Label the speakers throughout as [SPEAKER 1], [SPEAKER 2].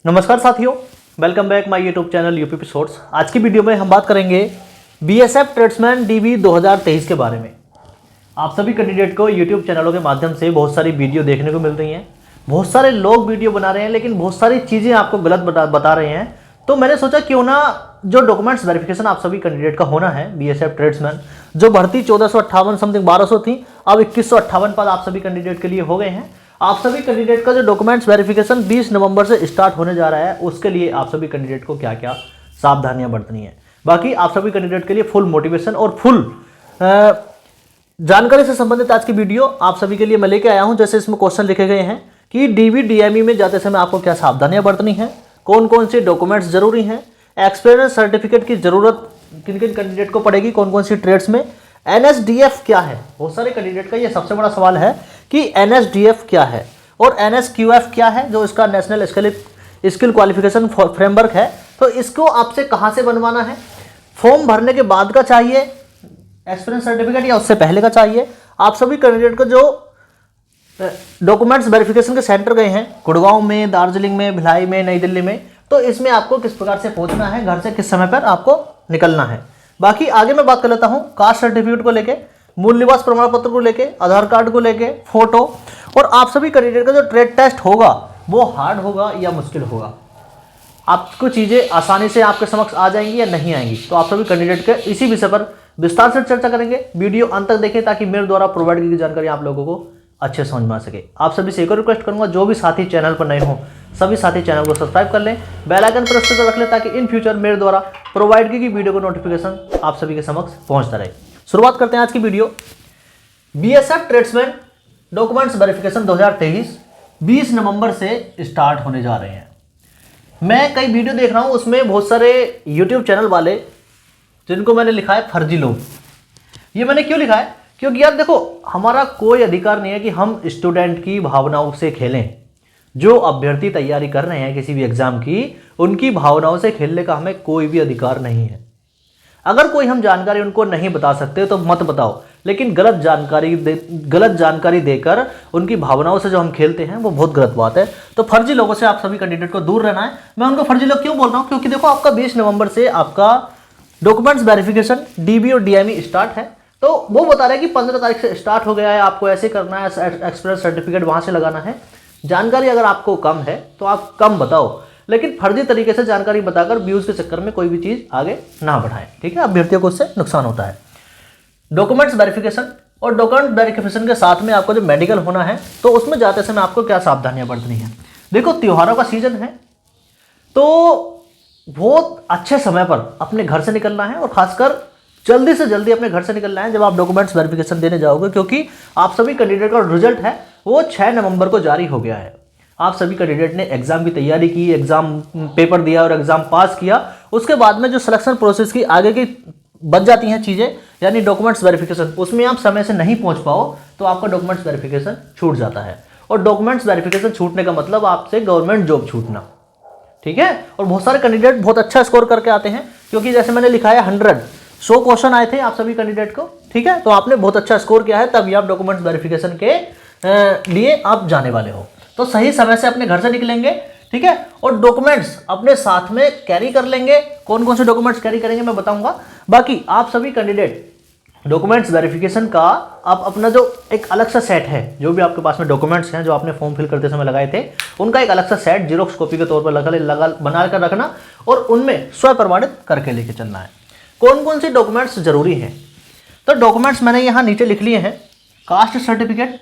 [SPEAKER 1] नमस्कार साथियों, welcome back my YouTube channel UP shorts. आज की वीडियो में हम बात करेंगे बीएसएफ ट्रेड्समैन डीबी 2023 के बारे में। आप सभी कैंडिडेट को यूट्यूब चैनलों के माध्यम से बहुत सारी वीडियो देखने को मिल रही हैं, बहुत सारे लोग वीडियो बना रहे हैं, लेकिन बहुत सारी चीज़ें आपको गलत बता रहे हैं। तो मैंने सोचा क्यों ना जो डॉक्यूमेंट्स वेरिफिकेशन आप सभी कैंडिडेट का होना है बीएसएफ ट्रेड्समैन, जो भर्ती 1458 समथिंग 1200 थी, अब 2158 पद आप सभी कैंडिडेट के लिए हो गए हैं। आप सभी कैंडिडेट का जो डॉक्यूमेंट्स वेरिफिकेशन 20 नवंबर से स्टार्ट होने जा रहा है, उसके लिए आप सभी कैंडिडेट को क्या क्या सावधानियां बरतनी है। बाकी आप सभी कैंडिडेट के लिए फुल मोटिवेशन और फुल जानकारी से संबंधित आज की वीडियो आप सभी के लिए मैं लेके आया हूं। जैसे इसमें क्वेश्चन लिखे गए हैं कि डीवी डीएमई में जाते समय आपको क्या सावधानियां बरतनी है, कौन कौन से डॉक्यूमेंट्स जरूरी हैं, एक्सपीरियंस सर्टिफिकेट की जरूरत किन किन कैंडिडेट को पड़ेगी, कौन कौन सी ट्रेड्स में, एनएसडीएफ क्या है। बहुत सारे कैंडिडेट का ये सबसे बड़ा सवाल है कि एनएसडीएफ क्या है और एनएसक्यूएफ क्या है, जो इसका नेशनल स्किल क्वालिफिकेशन फ्रेमवर्क है। तो इसको आपसे कहाँ से बनवाना है, फॉर्म भरने के बाद का चाहिए एक्सपीरियंस सर्टिफिकेट या उससे पहले का चाहिए। आप सभी कैंडिडेट को जो डॉक्यूमेंट्स वेरिफिकेशन के सेंटर गए हैं गुड़गांव में, दार्जिलिंग में, भिलाई में, नई दिल्ली में, तो इसमें आपको किस प्रकार से पहुंचना है, घर से किस समय पर आपको निकलना है। बाकी आगे मैं बात कर लेता हूं कास्ट सर्टिफिकेट को लेके, मूल निवास प्रमाण पत्र को लेके, आधार कार्ड को लेके, फोटो, और आप सभी कैंडिडेट का जो ट्रेड टेस्ट होगा वो हार्ड होगा या मुश्किल होगा। आपको चीज़ें आसानी से आपके समक्ष आ जाएंगी या नहीं आएंगी, तो आप सभी कैंडिडेट के इसी विषय पर विस्तार से चर्चा करेंगे। वीडियो अंत तक देखें ताकि मेरे द्वारा प्रोवाइड की गई जानकारी आप लोगों को अच्छे समझ में आ सके। आप सभी से एक और रिक्वेस्ट करूंगा, जो भी साथी चैनल पर नए हों सभी साथी चैनल को सब्सक्राइब कर लें, बेल आइकन प्रेस कर रख लें ताकि इन फ्यूचर मेरे द्वारा प्रोवाइड की गई वीडियो को नोटिफिकेशन आप सभी के समक्ष पहुंचता रहे। शुरुआत करते हैं आज की video. BSF tradesman documents verification 2023 20 नवंबर से स्टार्ट होने जा रहे हैं। मैं कई वीडियो देख रहा हूं, उसमें बहुत सारे यूट्यूब चैनल वाले जिनको मैंने लिखा है फर्जी लोग। ये मैंने क्यों लिखा है, क्योंकि यार देखो, हमारा कोई अधिकार नहीं है कि हम स्टूडेंट की भावनाओं से खेलें। जो अभ्यर्थी तैयारी कर रहे हैं किसी भी एग्जाम की, उनकी भावनाओं से खेलने का हमें कोई भी अधिकार नहीं है। अगर कोई हम जानकारी उनको नहीं बता सकते तो मत बताओ, लेकिन गलत जानकारी देकर उनकी भावनाओं से जो हम खेलते हैं वो बहुत गलत बात है। तो फर्जी लोगों से आप सभी कैंडिडेट को दूर रहना है। मैं उनको फर्जी लोग क्यों बोल रहा हूँ, क्योंकि देखो आपका 20 नवंबर से आपका डॉक्यूमेंट्स वेरिफिकेशन डीबी और डीएमई स्टार्ट है। तो वो बता रहे हैं कि 15 तारीख से स्टार्ट हो गया है, आपको ऐसे करना है, एक्सपीरियंस सर्टिफिकेट वहां से लगाना है। जानकारी अगर आपको कम है तो आप कम बताओ, लेकिन फर्जी तरीके से जानकारी बताकर व्यूज के चक्कर में कोई भी चीज आगे ना बढ़ाएं। ठीक है, अभ्यर्थियों को उससे नुकसान होता है। डॉक्यूमेंट्स वेरिफिकेशन और डॉक्यूमेंट वेरिफिकेशन के साथ में आपको जो मेडिकल होना है, तो उसमें जाते समय आपको क्या सावधानियां बरतनी है। देखो, त्योहारों का सीजन है, तो बहुत अच्छे समय पर अपने घर से निकलना है और खासकर जल्दी से जल्दी अपने घर से निकलना है जब आप डॉक्यूमेंट्स वेरिफिकेशन देने जाओगे, क्योंकि आप सभी कैंडिडेट का रिजल्ट है वो 6 नवंबर को जारी हो गया है। आप सभी कैंडिडेट ने एग्जाम की तैयारी की, एग्जाम पेपर दिया और एग्जाम पास किया। उसके बाद में जो सिलेक्शन प्रोसेस की आगे की बच जाती हैं चीज़ें, यानी डॉक्यूमेंट्स वेरिफिकेशन, उसमें आप समय से नहीं पहुंच पाओ तो आपका डॉक्यूमेंट्स वेरिफिकेशन छूट जाता है। और डॉक्यूमेंट्स वेरिफिकेशन छूटने का मतलब आपसे गवर्नमेंट जॉब छूटना। ठीक है, और बहुत सारे कैंडिडेट बहुत अच्छा स्कोर करके आते हैं, क्योंकि जैसे मैंने लिखा है 100 क्वेश्चन आए थे आप सभी कैंडिडेट को। ठीक है, तो आपने बहुत अच्छा स्कोर किया है, तभी आप डॉक्यूमेंट्स वेरिफिकेशन के लिए आप जाने वाले हो। तो सही समय से अपने घर से निकलेंगे। ठीक है, और डॉक्यूमेंट्स अपने साथ में कैरी कर लेंगे। कौन कौन से डॉक्यूमेंट्स कैरी करेंगे मैं बताऊंगा। बाकी आप सभी कैंडिडेट डॉक्यूमेंट्स वेरिफिकेशन का आप अपना जो एक अलग सा सेट है, जो भी आपके पास में डॉक्यूमेंट्स हैं जो आपने फॉर्म फिल करते समय लगाए थे, उनका एक अलग सा सेट जीरोक्स कॉपी के तौर पर बना कर रखना और उनमें स्व प्रमाणित करके लेके चलना है। कौन कौन से डॉक्यूमेंट्स जरूरी हैं, तो डॉक्यूमेंट्स मैंने यहाँ नीचे लिख लिए हैं। कास्ट सर्टिफिकेट,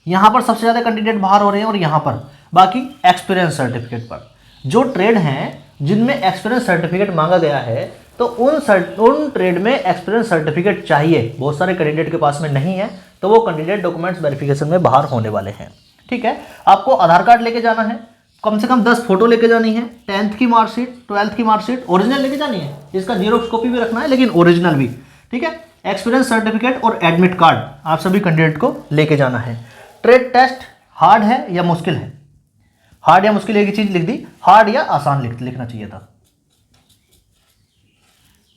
[SPEAKER 1] यहाँ पर सबसे ज़्यादा कैंडिडेट बाहर हो रहे हैं, और यहाँ पर बाकी एक्सपीरियंस सर्टिफिकेट पर जो ट्रेड हैं जिनमें एक्सपीरियंस सर्टिफिकेट मांगा गया है, तो उन ट्रेड में एक्सपीरियंस सर्टिफिकेट चाहिए। बहुत सारे कैंडिडेट के पास में नहीं है, तो वो कैंडिडेट डॉक्यूमेंट्स वेरिफिकेशन में बाहर होने वाले हैं। ठीक है, आपको आधार कार्ड लेके जाना है, कम से कम 10 फोटो लेके जानी है, 10th की मार्कशीट, 12th की मार्कशीट ओरिजिनल लेके जानी है, इसका जीरोक्स कॉपी भी रखना है लेकिन ओरिजिनल भी। ठीक है, एक्सपीरियंस सर्टिफिकेट और एडमिट कार्ड आप सभी कैंडिडेट को लेके जाना है। ट्रेड टेस्ट हार्ड है या मुश्किल है, हार्ड या मुश्किल एक ही चीज लिख दी, हार्ड या आसान लिखना चाहिए था।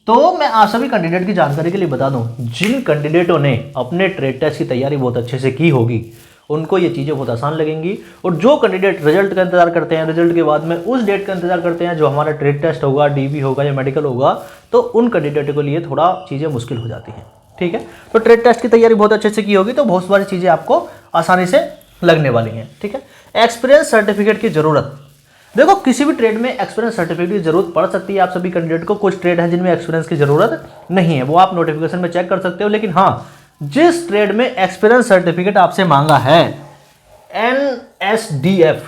[SPEAKER 1] तो मैं आप सभी कैंडिडेट की जानकारी के लिए बता दूं, जिन कैंडिडेटों ने अपने ट्रेड टेस्ट की तैयारी बहुत अच्छे से की होगी उनको ये चीज़ें बहुत आसान लगेंगी। और जो कैंडिडेट रिजल्ट का इंतजार करते हैं, रिजल्ट के बाद में उस डेट का इंतजार करते हैं जो हमारा ट्रेड टेस्ट होगा, डीबी होगा या मेडिकल होगा, तो उन कैंडिडेट के लिए थोड़ा चीज़ें मुश्किल हो जाती हैं। ठीक है, तो ट्रेड टेस्ट की तैयारी बहुत अच्छे से की होगी तो बहुत सारी चीज़ें आपको आसानी से लगने वाली हैं। ठीक है, एक्सपीरियंस सर्टिफिकेट की ज़रूरत, देखो किसी भी ट्रेड में एक्सपीरियंस सर्टिफिकेट की जरूरत पड़ सकती है आप सभी कैंडिडेट को। कुछ ट्रेड है जिनमें एक्सपीरियंस की जरूरत नहीं है, वो आप नोटिफिकेशन में चेक कर सकते हो। लेकिन हाँ, जिस ट्रेड में एक्सपीरियंस सर्टिफिकेट आपसे मांगा है NSDF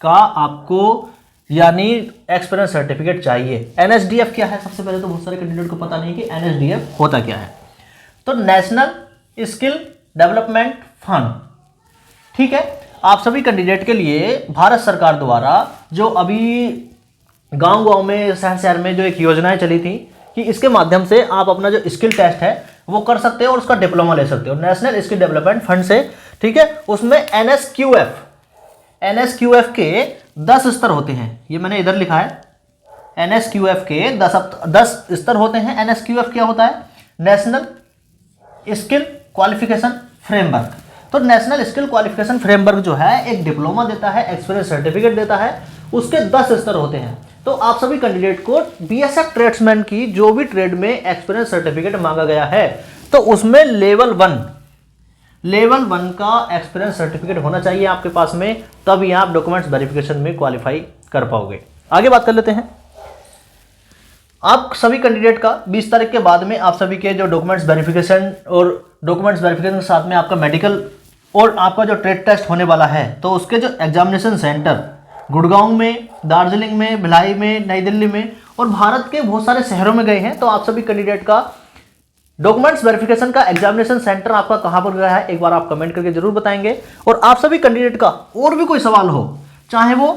[SPEAKER 1] का आपको यानी एक्सपीरियंस सर्टिफिकेट चाहिए। NSDF क्या है, सबसे पहले तो बहुत सारे कैंडिडेट को पता नहीं कि NSDF होता क्या है। तो नेशनल स्किल डेवलपमेंट फंड, ठीक है, आप सभी कैंडिडेट के लिए भारत सरकार द्वारा जो अभी गांव-गांव में, शहर-शहर में जो एक योजनाएं चली थी कि इसके माध्यम से आप अपना जो स्किल टेस्ट है वो कर सकते हो और उसका डिप्लोमा ले सकते हो नेशनल स्किल डेवलपमेंट फंड से। ठीक है, उसमें NSQF के 10 स्तर होते हैं, ये मैंने इधर लिखा है। NSQF के 10 स्तर होते हैं। NSQF क्या होता है, नेशनल स्किल क्वालिफिकेशन फ्रेमवर्क। तो नेशनल स्किल क्वालिफिकेशन फ्रेमवर्क जो है एक डिप्लोमा देता है, एक्सपीरियंस सर्टिफिकेट देता है, उसके 10 स्तर होते हैं। तो आप सभी कैंडिडेट को BSF ट्रेड्समैन की जो भी ट्रेड में एक्सपीरियंस सर्टिफिकेट मांगा गया है तो उसमें लेवल 1 का एक्सपीरियंस सर्टिफिकेट होना चाहिए आपके पास में, तभी आप डॉक्यूमेंट्स वेरिफिकेशन में क्वालिफाई कर पाओगे। आगे बात कर लेते हैं। आप सभी कैंडिडेट का 20 तारीख के बाद में आप सभी के जो डॉक्यूमेंट्स वेरिफिकेशन और डॉक्यूमेंट्स वेरिफिकेशन के साथ में आपका मेडिकल और आपका जो ट्रेड टेस्ट होने वाला है, तो उसके जो एग्जामिनेशन सेंटर गुड़गांव में, दार्जिलिंग में, भिलाई में, नई दिल्ली में और भारत के बहुत सारे शहरों में गए हैं। तो आप सभी कैंडिडेट का डॉक्यूमेंट्स वेरिफिकेशन का एग्जामिनेशन सेंटर आपका कहां पर गया है, एक बार आप कमेंट करके जरूर बताएंगे। और आप सभी कैंडिडेट का और भी कोई सवाल हो, चाहे वो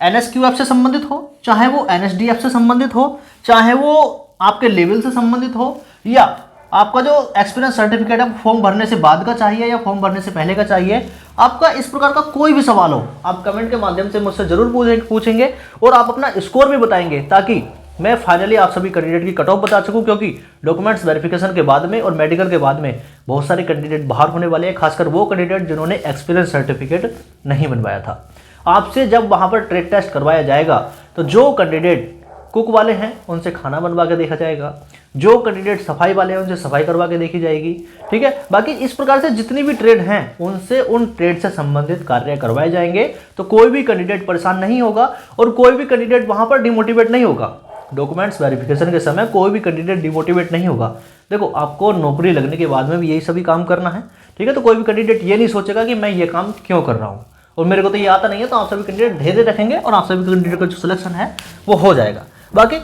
[SPEAKER 1] NSQF से संबंधित हो, चाहे वो NSDF से संबंधित हो, चाहे वो आपके लेवल से संबंधित हो, या आपका जो एक्सपीरियंस सर्टिफिकेट है फॉर्म भरने से बाद का चाहिए या फॉर्म भरने से पहले का चाहिए, आपका इस प्रकार का कोई भी सवाल हो, आप कमेंट के माध्यम से मुझसे जरूर पूछेंगे और आप अपना स्कोर भी बताएंगे, ताकि मैं फाइनली आप सभी कैंडिडेट की कट ऑफ बता सकूं। क्योंकि डॉक्यूमेंट्स वेरिफिकेशन के बाद में और मेडिकल के बाद में बहुत सारे कैंडिडेट बाहर होने वाले हैं, खासकर वो कैंडिडेट जिन्होंने एक्सपीरियंस सर्टिफिकेट नहीं बनवाया था। आपसे जब वहाँ पर ट्रेड टेस्ट करवाया जाएगा तो जो कैंडिडेट कुक वाले हैं उनसे खाना बनवा के देखा जाएगा, जो कैंडिडेट सफाई वाले हैं उनसे सफाई करवा के देखी जाएगी। ठीक है, बाकी इस प्रकार से जितनी भी ट्रेड हैं उनसे उन ट्रेड से संबंधित कार्य करवाए जाएंगे। तो कोई भी कैंडिडेट परेशान नहीं होगा और कोई भी कैंडिडेट वहाँ पर डिमोटिवेट नहीं होगा। डॉक्यूमेंट्स वेरिफिकेशन के समय कोई भी कैंडिडेट डिमोटिवेट नहीं होगा। देखो, आपको नौकरी लगने के बाद में भी यही सभी काम करना है। ठीक है, तो कोई भी कैंडिडेट ये नहीं सोचेगा कि मैं ये काम क्यों कर रहा हूँ और मेरे को तो ये आता नहीं है। तो आप सभी कैंडिडेट धैर्य रखेंगे और आप सभी कैंडिडेट का जो सिलेक्शन है वो हो जाएगा। बाकी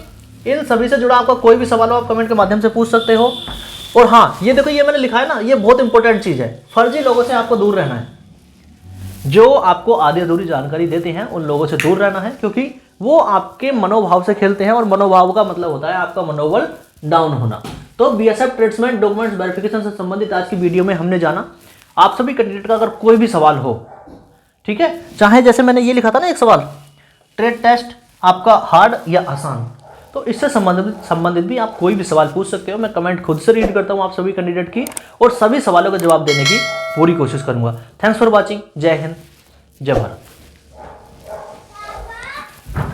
[SPEAKER 1] इन सभी से जुड़ा आपका कोई भी सवाल हो आप कमेंट के माध्यम से पूछ सकते हो। और हाँ, ये देखो, ये मैंने लिखा है ना, ये बहुत इंपॉर्टेंट चीज़ है। फर्जी लोगों से आपको दूर रहना है। जो आपको आधी अधूरी जानकारी देते हैं उन लोगों से दूर रहना है, क्योंकि वो आपके मनोभाव से खेलते हैं और मनोभाव का मतलब होता है आपका मनोबल डाउन होना। तो BSF ट्रेड्समैन डॉक्यूमेंट्स वेरिफिकेशन से संबंधित आज की वीडियो में हमने जाना। आप सभी कैंडिडेट का अगर कोई भी सवाल हो, ठीक है, चाहे जैसे मैंने ये लिखा था ना एक सवाल, ट्रेड टेस्ट आपका हार्ड या आसान, तो इससे संबंधित भी आप कोई भी सवाल पूछ सकते हो। मैं कमेंट खुद से रीड करता हूँ आप सभी कैंडिडेट की और सभी सवालों का जवाब देने की पूरी कोशिश करूंगा। Thanks for watching. जय हिंद, जय भारत।